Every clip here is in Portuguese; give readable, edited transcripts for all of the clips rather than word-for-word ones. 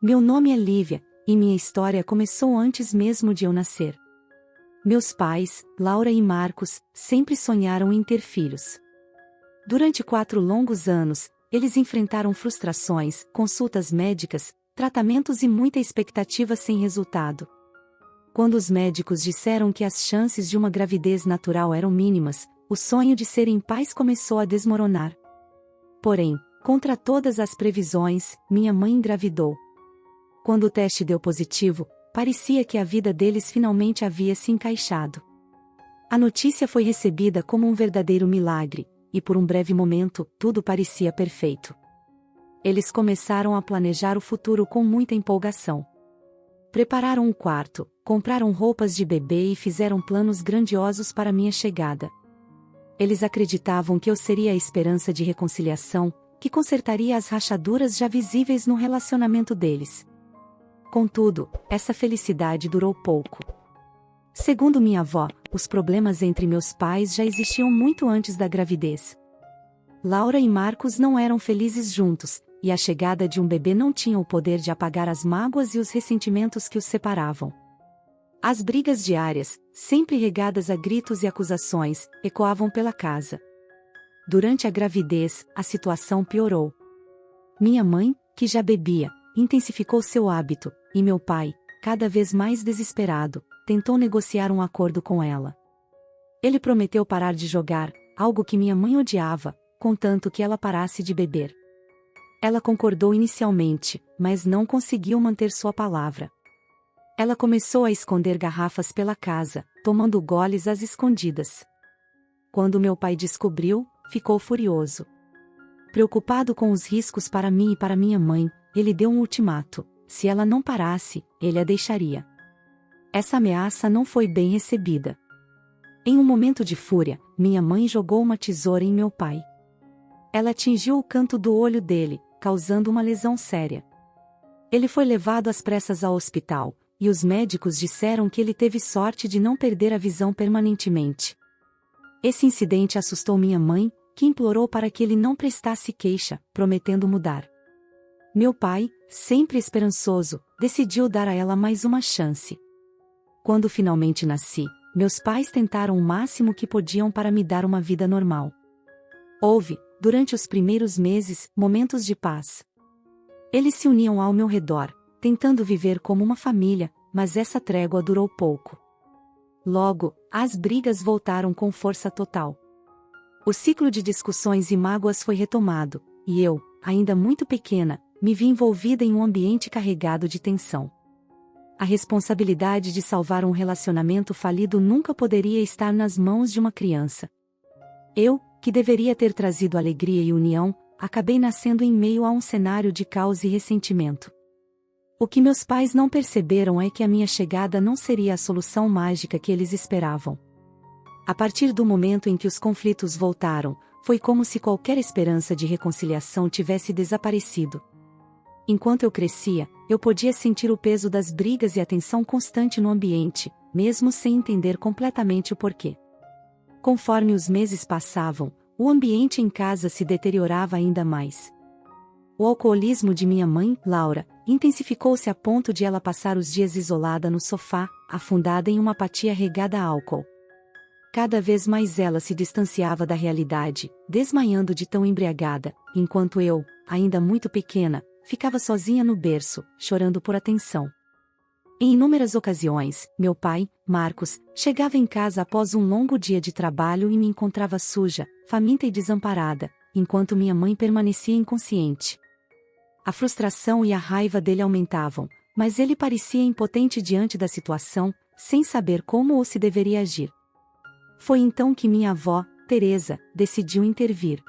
Meu nome é Lívia, e minha história começou antes mesmo de eu nascer. Meus pais, Laura e Marcos, sempre sonharam em ter filhos. Durante 4 longos anos, eles enfrentaram frustrações, consultas médicas, tratamentos e muita expectativa sem resultado. Quando os médicos disseram que as chances de uma gravidez natural eram mínimas, o sonho de serem pais começou a desmoronar. Porém, contra todas as previsões, minha mãe engravidou. Quando o teste deu positivo, parecia que a vida deles finalmente havia se encaixado. A notícia foi recebida como um verdadeiro milagre, e por um breve momento, tudo parecia perfeito. Eles começaram a planejar o futuro com muita empolgação. Prepararam um quarto, compraram roupas de bebê e fizeram planos grandiosos para minha chegada. Eles acreditavam que eu seria a esperança de reconciliação, que consertaria as rachaduras já visíveis no relacionamento deles. Contudo, essa felicidade durou pouco. Segundo minha avó, os problemas entre meus pais já existiam muito antes da gravidez. Laura e Marcos não eram felizes juntos, e a chegada de um bebê não tinha o poder de apagar as mágoas e os ressentimentos que os separavam. As brigas diárias, sempre regadas a gritos e acusações, ecoavam pela casa. Durante a gravidez, a situação piorou. Minha mãe, que já bebia, intensificou seu hábito, e meu pai, cada vez mais desesperado, tentou negociar um acordo com ela. Ele prometeu parar de jogar, algo que minha mãe odiava, contanto que ela parasse de beber. Ela concordou inicialmente, mas não conseguiu manter sua palavra. Ela começou a esconder garrafas pela casa, tomando goles às escondidas. Quando meu pai descobriu, ficou furioso. Preocupado com os riscos para mim e para minha mãe, ele deu um ultimato: se ela não parasse, ele a deixaria. Essa ameaça não foi bem recebida. Em um momento de fúria, minha mãe jogou uma tesoura em meu pai. Ela atingiu o canto do olho dele, causando uma lesão séria. Ele foi levado às pressas ao hospital, e os médicos disseram que ele teve sorte de não perder a visão permanentemente. Esse incidente assustou minha mãe, que implorou para que ele não prestasse queixa, prometendo mudar. Meu pai, sempre esperançoso, decidiu dar a ela mais uma chance. Quando finalmente nasci, meus pais tentaram o máximo que podiam para me dar uma vida normal. Houve, durante os primeiros meses, momentos de paz. Eles se uniam ao meu redor, tentando viver como uma família, mas essa trégua durou pouco. Logo, as brigas voltaram com força total. O ciclo de discussões e mágoas foi retomado, e eu, ainda muito pequena, me vi envolvida em um ambiente carregado de tensão. A responsabilidade de salvar um relacionamento falido nunca poderia estar nas mãos de uma criança. Eu, que deveria ter trazido alegria e união, acabei nascendo em meio a um cenário de caos e ressentimento. O que meus pais não perceberam é que a minha chegada não seria a solução mágica que eles esperavam. A partir do momento em que os conflitos voltaram, foi como se qualquer esperança de reconciliação tivesse desaparecido. Enquanto eu crescia, eu podia sentir o peso das brigas e a tensão constante no ambiente, mesmo sem entender completamente o porquê. Conforme os meses passavam, o ambiente em casa se deteriorava ainda mais. O alcoolismo de minha mãe, Laura, intensificou-se a ponto de ela passar os dias isolada no sofá, afundada em uma apatia regada a álcool. Cada vez mais ela se distanciava da realidade, desmaiando de tão embriagada, enquanto eu, ainda muito pequena, ficava sozinha no berço, chorando por atenção. Em inúmeras ocasiões, meu pai, Marcos, chegava em casa após um longo dia de trabalho e me encontrava suja, faminta e desamparada, enquanto minha mãe permanecia inconsciente. A frustração e a raiva dele aumentavam, mas ele parecia impotente diante da situação, sem saber como ou se deveria agir. Foi então que minha avó, Teresa, decidiu intervir.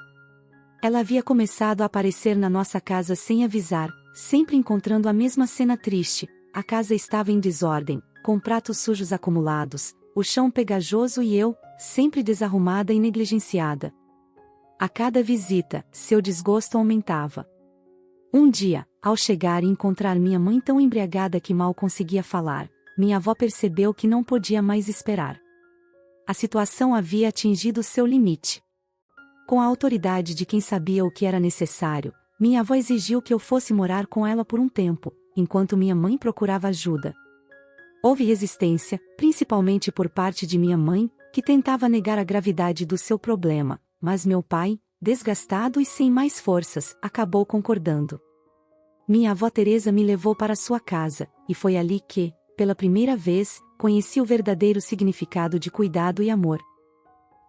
Ela havia começado a aparecer na nossa casa sem avisar, sempre encontrando a mesma cena triste: a casa estava em desordem, com pratos sujos acumulados, o chão pegajoso e eu, sempre desarrumada e negligenciada. A cada visita, seu desgosto aumentava. Um dia, ao chegar e encontrar minha mãe tão embriagada que mal conseguia falar, minha avó percebeu que não podia mais esperar. A situação havia atingido seu limite. Com a autoridade de quem sabia o que era necessário, minha avó exigiu que eu fosse morar com ela por um tempo, enquanto minha mãe procurava ajuda. Houve resistência, principalmente por parte de minha mãe, que tentava negar a gravidade do seu problema, mas meu pai, desgastado e sem mais forças, acabou concordando. Minha avó Teresa me levou para sua casa, e foi ali que, pela primeira vez, conheci o verdadeiro significado de cuidado e amor.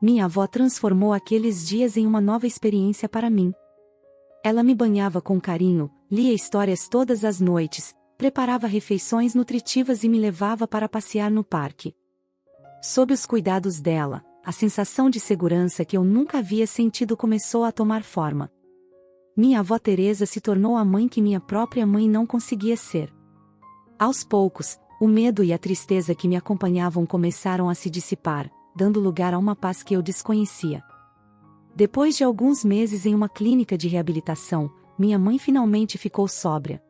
Minha avó transformou aqueles dias em uma nova experiência para mim. Ela me banhava com carinho, lia histórias todas as noites, preparava refeições nutritivas e me levava para passear no parque. Sob os cuidados dela, a sensação de segurança que eu nunca havia sentido começou a tomar forma. Minha avó Teresa se tornou a mãe que minha própria mãe não conseguia ser. Aos poucos, o medo e a tristeza que me acompanhavam começaram a se dissipar, dando lugar a uma paz que eu desconhecia. Depois de alguns meses em uma clínica de reabilitação, minha mãe finalmente ficou sóbria.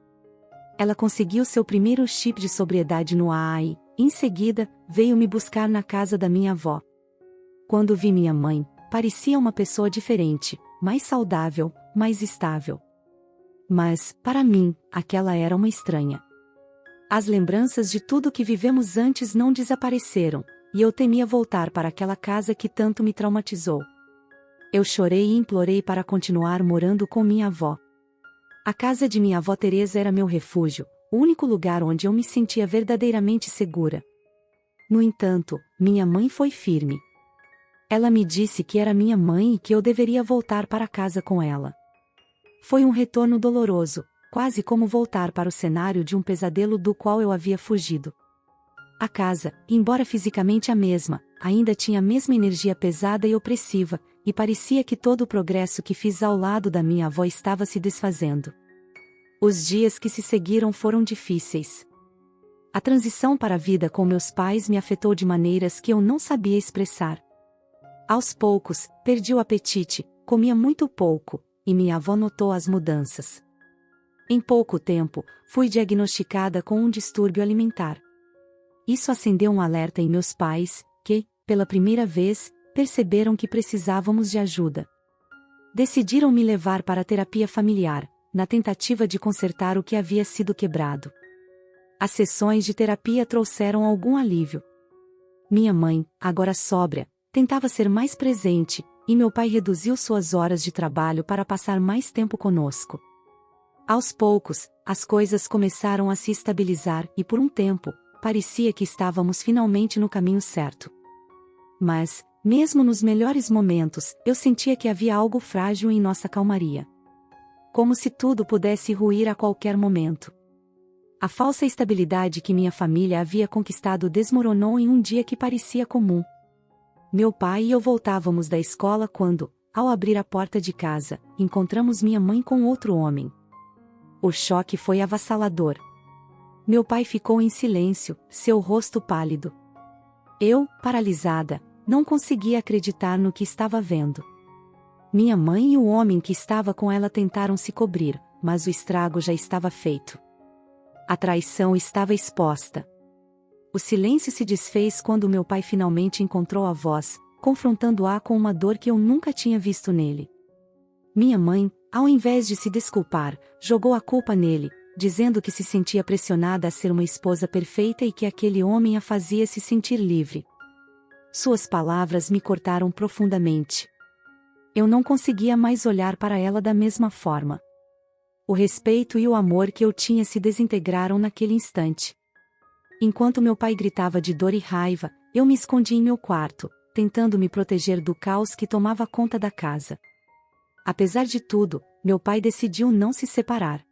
Ela conseguiu seu primeiro chip de sobriedade no AA e, em seguida, veio me buscar na casa da minha avó. Quando vi minha mãe, parecia uma pessoa diferente, mais saudável, mais estável. Mas, para mim, aquela era uma estranha. As lembranças de tudo que vivemos antes não desapareceram, e eu temia voltar para aquela casa que tanto me traumatizou. Eu chorei e implorei para continuar morando com minha avó. A casa de minha avó Teresa era meu refúgio, o único lugar onde eu me sentia verdadeiramente segura. No entanto, minha mãe foi firme. Ela me disse que era minha mãe e que eu deveria voltar para casa com ela. Foi um retorno doloroso, quase como voltar para o cenário de um pesadelo do qual eu havia fugido. A casa, embora fisicamente a mesma, ainda tinha a mesma energia pesada e opressiva, e parecia que todo o progresso que fiz ao lado da minha avó estava se desfazendo. Os dias que se seguiram foram difíceis. A transição para a vida com meus pais me afetou de maneiras que eu não sabia expressar. Aos poucos, perdi o apetite, comia muito pouco, e minha avó notou as mudanças. Em pouco tempo, fui diagnosticada com um distúrbio alimentar. Isso acendeu um alerta em meus pais, que, pela primeira vez, perceberam que precisávamos de ajuda. Decidiram me levar para a terapia familiar, na tentativa de consertar o que havia sido quebrado. As sessões de terapia trouxeram algum alívio. Minha mãe, agora sóbria, tentava ser mais presente, e meu pai reduziu suas horas de trabalho para passar mais tempo conosco. Aos poucos, as coisas começaram a se estabilizar e por um tempo, parecia que estávamos finalmente no caminho certo. Mas, mesmo nos melhores momentos, eu sentia que havia algo frágil em nossa calmaria. Como se tudo pudesse ruir a qualquer momento. A falsa estabilidade que minha família havia conquistado desmoronou em um dia que parecia comum. Meu pai e eu voltávamos da escola quando, ao abrir a porta de casa, encontramos minha mãe com outro homem. O choque foi avassalador. Meu pai ficou em silêncio, seu rosto pálido. Eu, paralisada, não conseguia acreditar no que estava vendo. Minha mãe e o homem que estava com ela tentaram se cobrir, mas o estrago já estava feito. A traição estava exposta. O silêncio se desfez quando meu pai finalmente encontrou a voz, confrontando-a com uma dor que eu nunca tinha visto nele. Minha mãe, ao invés de se desculpar, jogou a culpa nele, dizendo que se sentia pressionada a ser uma esposa perfeita e que aquele homem a fazia se sentir livre. Suas palavras me cortaram profundamente. Eu não conseguia mais olhar para ela da mesma forma. O respeito e o amor que eu tinha se desintegraram naquele instante. Enquanto meu pai gritava de dor e raiva, eu me escondi em meu quarto, tentando me proteger do caos que tomava conta da casa. Apesar de tudo, meu pai decidiu não se separar.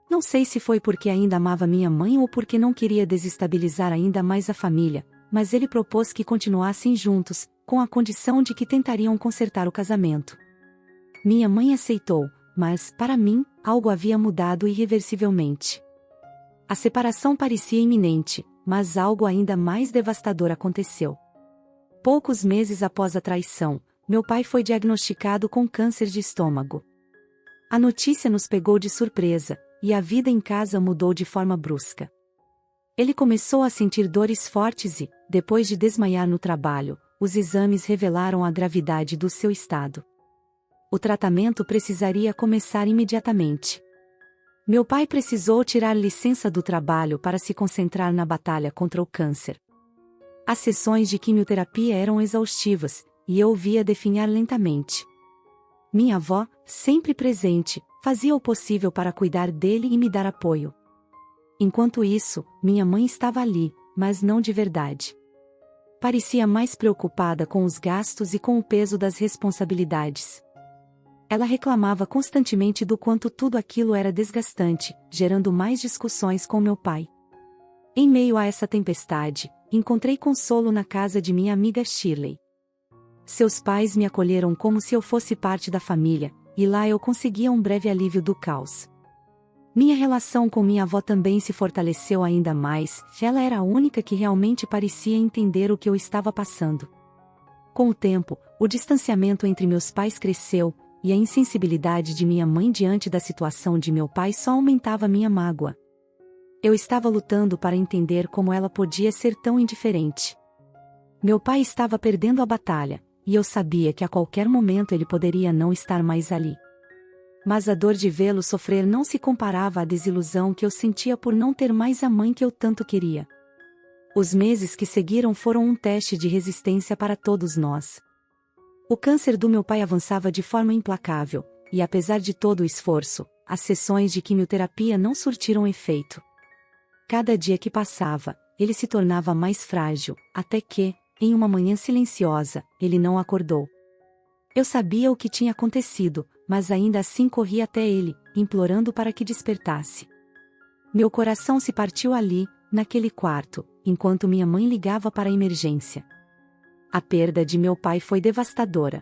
Não sei se foi porque ainda amava minha mãe ou porque não queria desestabilizar ainda mais a família, mas ele propôs que continuassem juntos, com a condição de que tentariam consertar o casamento. Minha mãe aceitou, mas, para mim, algo havia mudado irreversivelmente. A separação parecia iminente, mas algo ainda mais devastador aconteceu. Poucos meses após a traição, meu pai foi diagnosticado com câncer de estômago. A notícia nos pegou de surpresa, e a vida em casa mudou de forma brusca. Ele começou a sentir dores fortes e, depois de desmaiar no trabalho, os exames revelaram a gravidade do seu estado. O tratamento precisaria começar imediatamente. Meu pai precisou tirar licença do trabalho para se concentrar na batalha contra o câncer. As sessões de quimioterapia eram exaustivas, e eu o via definhar lentamente. Minha avó, sempre presente, fazia o possível para cuidar dele e me dar apoio. Enquanto isso, minha mãe estava ali, mas não de verdade. Parecia mais preocupada com os gastos e com o peso das responsabilidades. Ela reclamava constantemente do quanto tudo aquilo era desgastante, gerando mais discussões com meu pai. Em meio a essa tempestade, encontrei consolo na casa de minha amiga Shirley. Seus pais me acolheram como se eu fosse parte da família, e lá eu conseguia um breve alívio do caos. Minha relação com minha avó também se fortaleceu ainda mais, ela era a única que realmente parecia entender o que eu estava passando. Com o tempo, o distanciamento entre meus pais cresceu, e a insensibilidade de minha mãe diante da situação de meu pai só aumentava minha mágoa. Eu estava lutando para entender como ela podia ser tão indiferente. Meu pai estava perdendo a batalha, e eu sabia que a qualquer momento ele poderia não estar mais ali. Mas a dor de vê-lo sofrer não se comparava à desilusão que eu sentia por não ter mais a mãe que eu tanto queria. Os meses que seguiram foram um teste de resistência para todos nós. O câncer do meu pai avançava de forma implacável, e apesar de todo o esforço, as sessões de quimioterapia não surtiram efeito. Cada dia que passava, ele se tornava mais frágil, até que, em uma manhã silenciosa, ele não acordou. Eu sabia o que tinha acontecido, mas ainda assim corri até ele, implorando para que despertasse. Meu coração se partiu ali, naquele quarto, enquanto minha mãe ligava para a emergência. A perda de meu pai foi devastadora.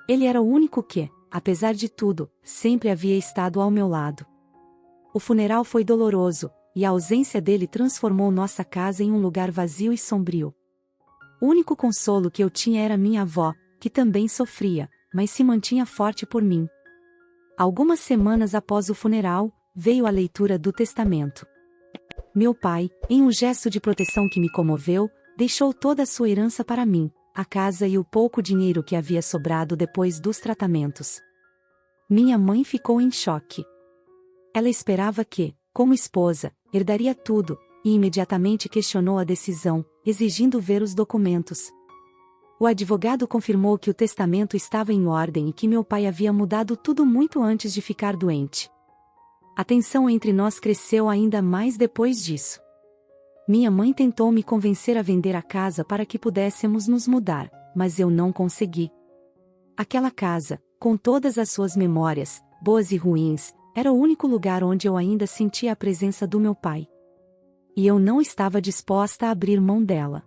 Ele era o único que, apesar de tudo, sempre havia estado ao meu lado. O funeral foi doloroso, e a ausência dele transformou nossa casa em um lugar vazio e sombrio. O único consolo que eu tinha era minha avó, que também sofria, mas se mantinha forte por mim. Algumas semanas após o funeral, veio a leitura do testamento. Meu pai, em um gesto de proteção que me comoveu, deixou toda a sua herança para mim, a casa e o pouco dinheiro que havia sobrado depois dos tratamentos. Minha mãe ficou em choque. Ela esperava que, como esposa, herdaria tudo, e imediatamente questionou a decisão, exigindo ver os documentos. O advogado confirmou que o testamento estava em ordem e que meu pai havia mudado tudo muito antes de ficar doente. A tensão entre nós cresceu ainda mais depois disso. Minha mãe tentou me convencer a vender a casa para que pudéssemos nos mudar, mas eu não consegui. Aquela casa, com todas as suas memórias, boas e ruins, era o único lugar onde eu ainda sentia a presença do meu pai. E eu não estava disposta a abrir mão dela.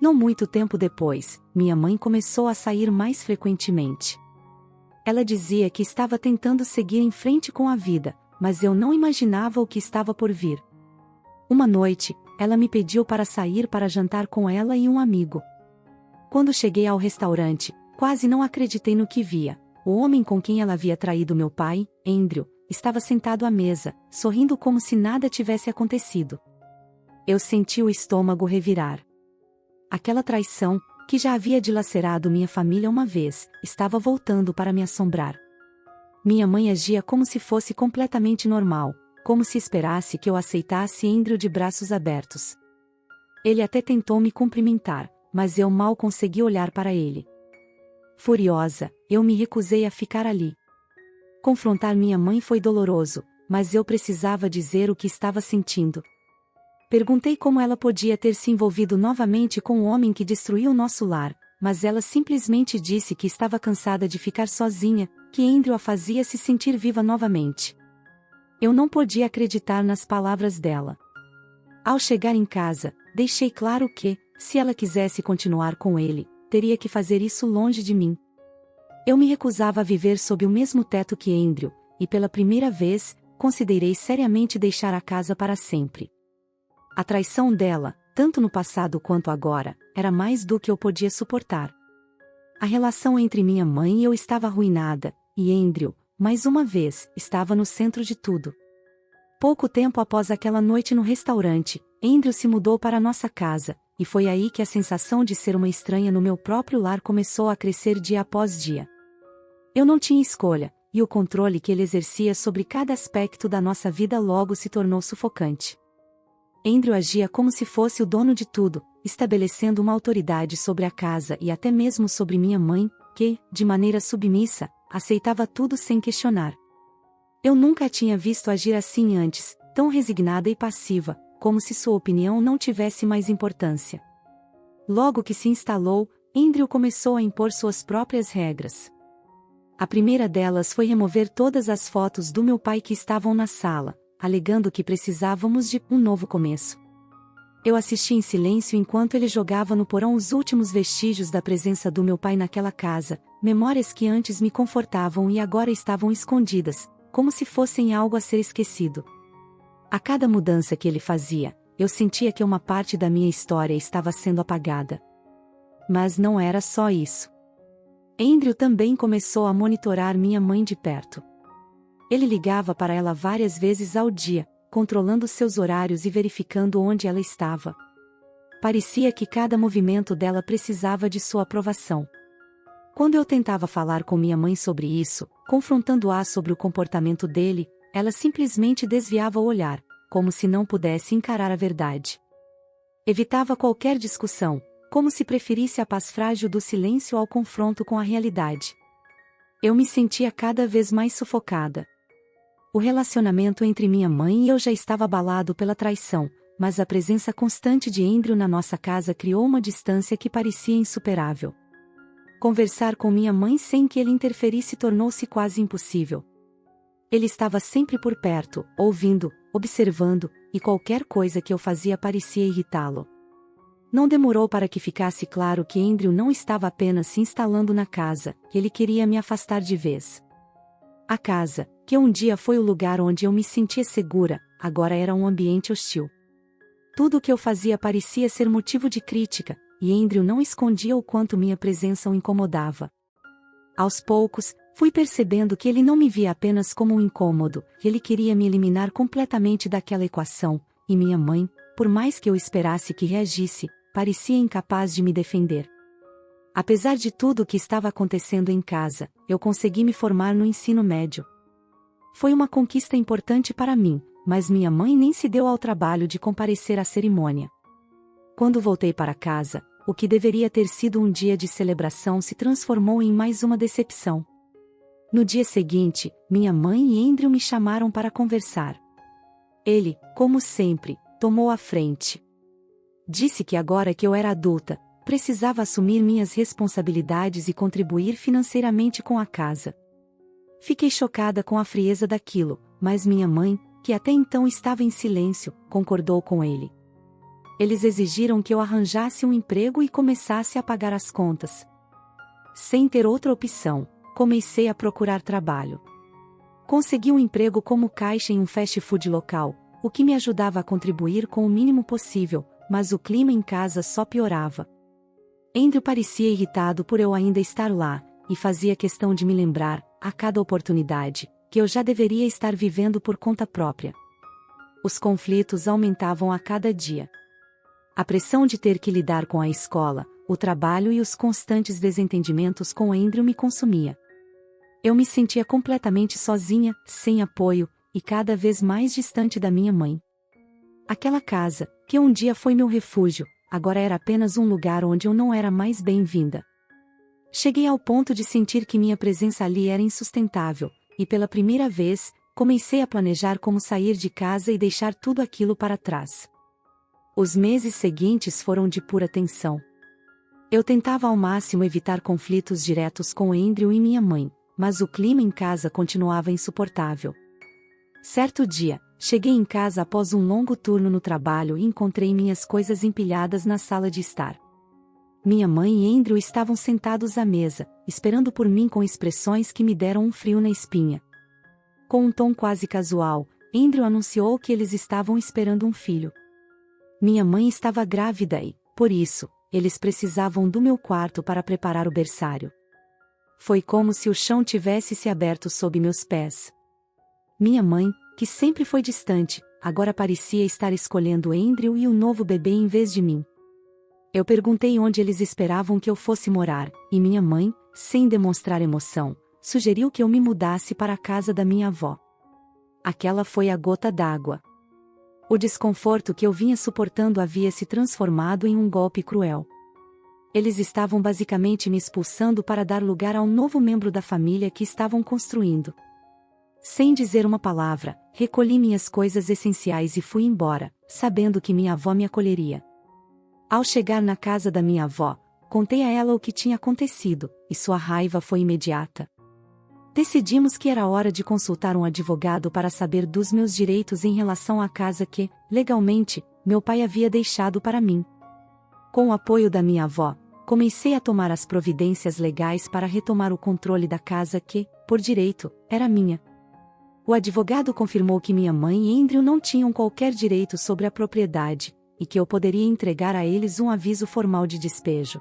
Não muito tempo depois, minha mãe começou a sair mais frequentemente. Ela dizia que estava tentando seguir em frente com a vida, mas eu não imaginava o que estava por vir. Uma noite, ela me pediu para sair para jantar com ela e um amigo. Quando cheguei ao restaurante, quase não acreditei no que via. O homem com quem ela havia traído meu pai, Andrew, estava sentado à mesa, sorrindo como se nada tivesse acontecido. Eu senti o estômago revirar. Aquela traição, que já havia dilacerado minha família uma vez, estava voltando para me assombrar. Minha mãe agia como se fosse completamente normal, como se esperasse que eu aceitasse Andrew de braços abertos. Ele até tentou me cumprimentar, mas eu mal consegui olhar para ele. Furiosa, eu me recusei a ficar ali. Confrontar minha mãe foi doloroso, mas eu precisava dizer o que estava sentindo. Perguntei como ela podia ter se envolvido novamente com o homem que destruiu nosso lar, mas ela simplesmente disse que estava cansada de ficar sozinha, que Andrew a fazia se sentir viva novamente. Eu não podia acreditar nas palavras dela. Ao chegar em casa, deixei claro que, se ela quisesse continuar com ele, teria que fazer isso longe de mim. Eu me recusava a viver sob o mesmo teto que Andrew, e pela primeira vez, considerei seriamente deixar a casa para sempre. A traição dela, tanto no passado quanto agora, era mais do que eu podia suportar. A relação entre minha mãe e eu estava arruinada, e Andrew, mais uma vez, estava no centro de tudo. Pouco tempo após aquela noite no restaurante, Andrew se mudou para nossa casa, e foi aí que a sensação de ser uma estranha no meu próprio lar começou a crescer dia após dia. Eu não tinha escolha, e o controle que ele exercia sobre cada aspecto da nossa vida logo se tornou sufocante. Andrew agia como se fosse o dono de tudo, estabelecendo uma autoridade sobre a casa e até mesmo sobre minha mãe, que, de maneira submissa, aceitava tudo sem questionar. Eu nunca a tinha visto agir assim antes, tão resignada e passiva, como se sua opinião não tivesse mais importância. Logo que se instalou, Andrew começou a impor suas próprias regras. A primeira delas foi remover todas as fotos do meu pai que estavam na sala, alegando que precisávamos de um novo começo. Eu assisti em silêncio enquanto ele jogava no porão os últimos vestígios da presença do meu pai naquela casa, memórias que antes me confortavam e agora estavam escondidas, como se fossem algo a ser esquecido. A cada mudança que ele fazia, eu sentia que uma parte da minha história estava sendo apagada. Mas não era só isso. Andrew também começou a monitorar minha mãe de perto. Ele ligava para ela várias vezes ao dia, controlando seus horários e verificando onde ela estava. Parecia que cada movimento dela precisava de sua aprovação. Quando eu tentava falar com minha mãe sobre isso, confrontando-a sobre o comportamento dele, ela simplesmente desviava o olhar, como se não pudesse encarar a verdade. Evitava qualquer discussão, como se preferisse a paz frágil do silêncio ao confronto com a realidade. Eu me sentia cada vez mais sufocada. O relacionamento entre minha mãe e eu já estava abalado pela traição, mas a presença constante de Andrew na nossa casa criou uma distância que parecia insuperável. Conversar com minha mãe sem que ele interferisse tornou-se quase impossível. Ele estava sempre por perto, ouvindo, observando, e qualquer coisa que eu fazia parecia irritá-lo. Não demorou para que ficasse claro que Andrew não estava apenas se instalando na casa, ele queria me afastar de vez. A casa, que um dia foi o lugar onde eu me sentia segura, agora era um ambiente hostil. Tudo o que eu fazia parecia ser motivo de crítica, e Andrew não escondia o quanto minha presença o incomodava. Aos poucos, fui percebendo que ele não me via apenas como um incômodo, ele queria me eliminar completamente daquela equação, e minha mãe, por mais que eu esperasse que reagisse, parecia incapaz de me defender. Apesar de tudo o que estava acontecendo em casa, eu consegui me formar no ensino médio. Foi uma conquista importante para mim, mas minha mãe nem se deu ao trabalho de comparecer à cerimônia. Quando voltei para casa, o que deveria ter sido um dia de celebração se transformou em mais uma decepção. No dia seguinte, minha mãe e Andrew me chamaram para conversar. Ele, como sempre, tomou a frente. Disse que agora que eu era adulta, precisava assumir minhas responsabilidades e contribuir financeiramente com a casa. Fiquei chocada com a frieza daquilo, mas minha mãe, que até então estava em silêncio, concordou com ele. Eles exigiram que eu arranjasse um emprego e começasse a pagar as contas. Sem ter outra opção, comecei a procurar trabalho. Consegui um emprego como caixa em um fast food local, o que me ajudava a contribuir com o mínimo possível, mas o clima em casa só piorava. Andrew parecia irritado por eu ainda estar lá, e fazia questão de me lembrar, a cada oportunidade, que eu já deveria estar vivendo por conta própria. Os conflitos aumentavam a cada dia. A pressão de ter que lidar com a escola, o trabalho e os constantes desentendimentos com Andrew me consumia. Eu me sentia completamente sozinha, sem apoio, e cada vez mais distante da minha mãe. Aquela casa, que um dia foi meu refúgio, agora era apenas um lugar onde eu não era mais bem-vinda. Cheguei ao ponto de sentir que minha presença ali era insustentável, e pela primeira vez, comecei a planejar como sair de casa e deixar tudo aquilo para trás. Os meses seguintes foram de pura tensão. Eu tentava ao máximo evitar conflitos diretos com Andrew e minha mãe, mas o clima em casa continuava insuportável. Certo dia, cheguei em casa após um longo turno no trabalho e encontrei minhas coisas empilhadas na sala de estar. Minha mãe e Andrew estavam sentados à mesa, esperando por mim com expressões que me deram um frio na espinha. Com um tom quase casual, Andrew anunciou que eles estavam esperando um filho. Minha mãe estava grávida e, por isso, eles precisavam do meu quarto para preparar o berçário. Foi como se o chão tivesse se aberto sob meus pés. Minha mãe, que sempre foi distante, agora parecia estar escolhendo Andrew e o novo bebê em vez de mim. Eu perguntei onde eles esperavam que eu fosse morar, e minha mãe, sem demonstrar emoção, sugeriu que eu me mudasse para a casa da minha avó. Aquela foi a gota d'água. O desconforto que eu vinha suportando havia se transformado em um golpe cruel. Eles estavam basicamente me expulsando para dar lugar ao novo membro da família que estavam construindo. Sem dizer uma palavra, recolhi minhas coisas essenciais e fui embora, sabendo que minha avó me acolheria. Ao chegar na casa da minha avó, contei a ela o que tinha acontecido, e sua raiva foi imediata. Decidimos que era hora de consultar um advogado para saber dos meus direitos em relação à casa que, legalmente, meu pai havia deixado para mim. Com o apoio da minha avó, comecei a tomar as providências legais para retomar o controle da casa que, por direito, era minha. O advogado confirmou que minha mãe e Andrew não tinham qualquer direito sobre a propriedade, e que eu poderia entregar a eles um aviso formal de despejo.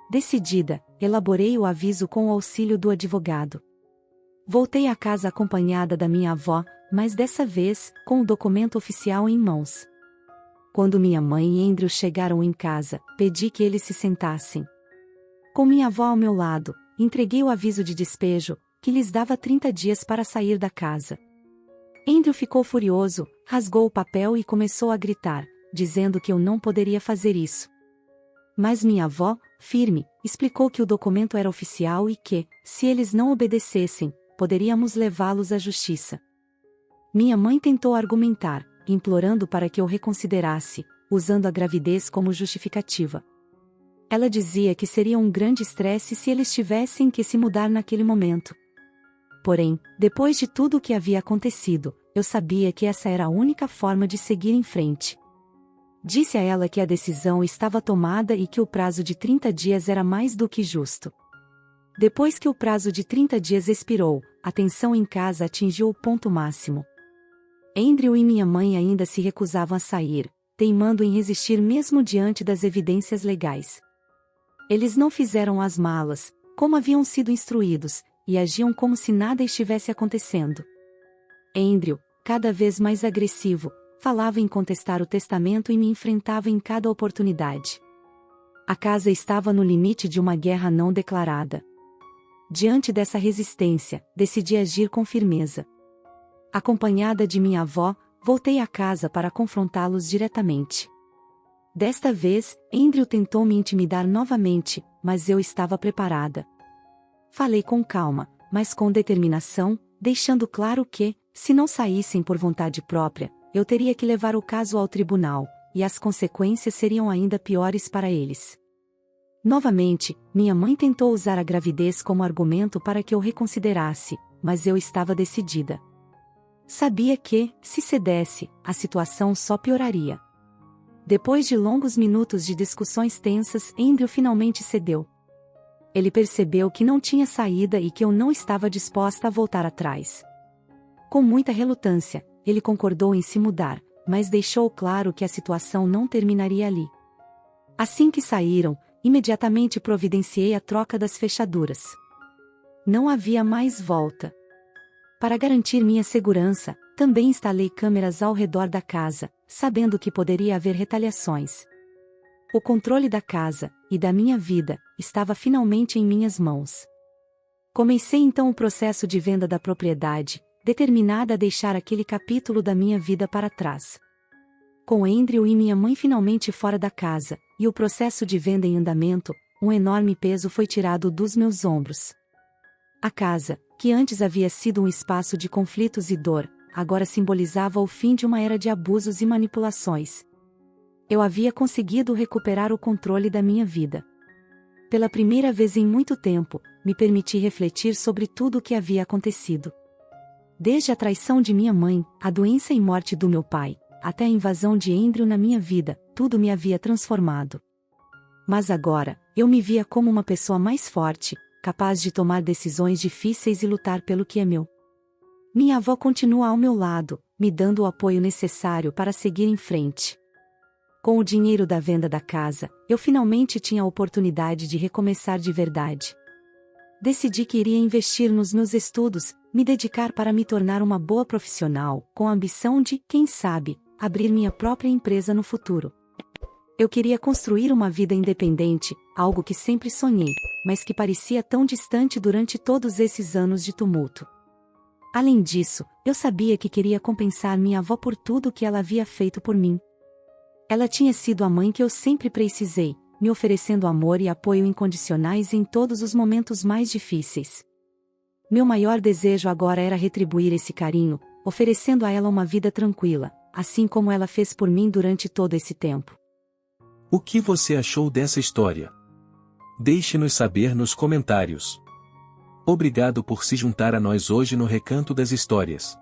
Decidida, elaborei o aviso com o auxílio do advogado. Voltei à casa acompanhada da minha avó, mas dessa vez, com o documento oficial em mãos. Quando minha mãe e Andrew chegaram em casa, pedi que eles se sentassem. Com minha avó ao meu lado, entreguei o aviso de despejo, que lhes dava 30 dias para sair da casa. Andrew ficou furioso, rasgou o papel e começou a gritar, dizendo que eu não poderia fazer isso. Mas minha avó, firme, explicou que o documento era oficial e que, se eles não obedecessem, poderíamos levá-los à justiça. Minha mãe tentou argumentar, implorando para que eu reconsiderasse, usando a gravidez como justificativa. Ela dizia que seria um grande estresse se eles tivessem que se mudar naquele momento. Porém, depois de tudo o que havia acontecido, eu sabia que essa era a única forma de seguir em frente. Disse a ela que a decisão estava tomada e que o prazo de 30 dias era mais do que justo. Depois que o prazo de 30 dias expirou, a tensão em casa atingiu o ponto máximo. Andrew e minha mãe ainda se recusavam a sair, teimando em resistir mesmo diante das evidências legais. Eles não fizeram as malas, como haviam sido instruídos, e agiam como se nada estivesse acontecendo. Andrew, cada vez mais agressivo, falava em contestar o testamento e me enfrentava em cada oportunidade. A casa estava no limite de uma guerra não declarada. Diante dessa resistência, decidi agir com firmeza. Acompanhada de minha avó, voltei à casa para confrontá-los diretamente. Desta vez, Andrew tentou me intimidar novamente, mas eu estava preparada. Falei com calma, mas com determinação, deixando claro que, se não saíssem por vontade própria, eu teria que levar o caso ao tribunal, e as consequências seriam ainda piores para eles. Novamente, minha mãe tentou usar a gravidez como argumento para que eu reconsiderasse, mas eu estava decidida. Sabia que, se cedesse, a situação só pioraria. Depois de longos minutos de discussões tensas, Andrew finalmente cedeu. Ele percebeu que não tinha saída e que eu não estava disposta a voltar atrás. Com muita relutância, ele concordou em se mudar, mas deixou claro que a situação não terminaria ali. Assim que saíram, imediatamente providenciei a troca das fechaduras. Não havia mais volta. Para garantir minha segurança, também instalei câmeras ao redor da casa, sabendo que poderia haver retaliações. O controle da casa, e da minha vida, estava finalmente em minhas mãos. Comecei então o processo de venda da propriedade, determinada a deixar aquele capítulo da minha vida para trás. Com Andrew e minha mãe finalmente fora da casa, e o processo de venda em andamento, um enorme peso foi tirado dos meus ombros. A casa, que antes havia sido um espaço de conflitos e dor, agora simbolizava o fim de uma era de abusos e manipulações. Eu havia conseguido recuperar o controle da minha vida. Pela primeira vez em muito tempo, me permiti refletir sobre tudo o que havia acontecido. Desde a traição de minha mãe, a doença e morte do meu pai, até a invasão de Andrew na minha vida, tudo me havia transformado. Mas agora, eu me via como uma pessoa mais forte, capaz de tomar decisões difíceis e lutar pelo que é meu. Minha avó continua ao meu lado, me dando o apoio necessário para seguir em frente. Com o dinheiro da venda da casa, eu finalmente tinha a oportunidade de recomeçar de verdade. Decidi que iria investir nos meus estudos, me dedicar para me tornar uma boa profissional, com a ambição de, quem sabe, abrir minha própria empresa no futuro. Eu queria construir uma vida independente, algo que sempre sonhei, mas que parecia tão distante durante todos esses anos de tumulto. Além disso, eu sabia que queria compensar minha avó por tudo o que ela havia feito por mim. Ela tinha sido a mãe que eu sempre precisei, me oferecendo amor e apoio incondicionais em todos os momentos mais difíceis. Meu maior desejo agora era retribuir esse carinho, oferecendo a ela uma vida tranquila, assim como ela fez por mim durante todo esse tempo. O que você achou dessa história? Deixe-nos saber nos comentários. Obrigado por se juntar a nós hoje no Recanto das Histórias.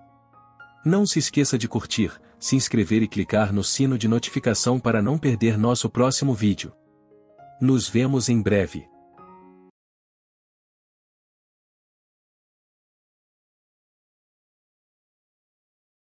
Não se esqueça de curtir, se inscrever e clicar no sino de notificação para não perder nosso próximo vídeo. Nos vemos em breve.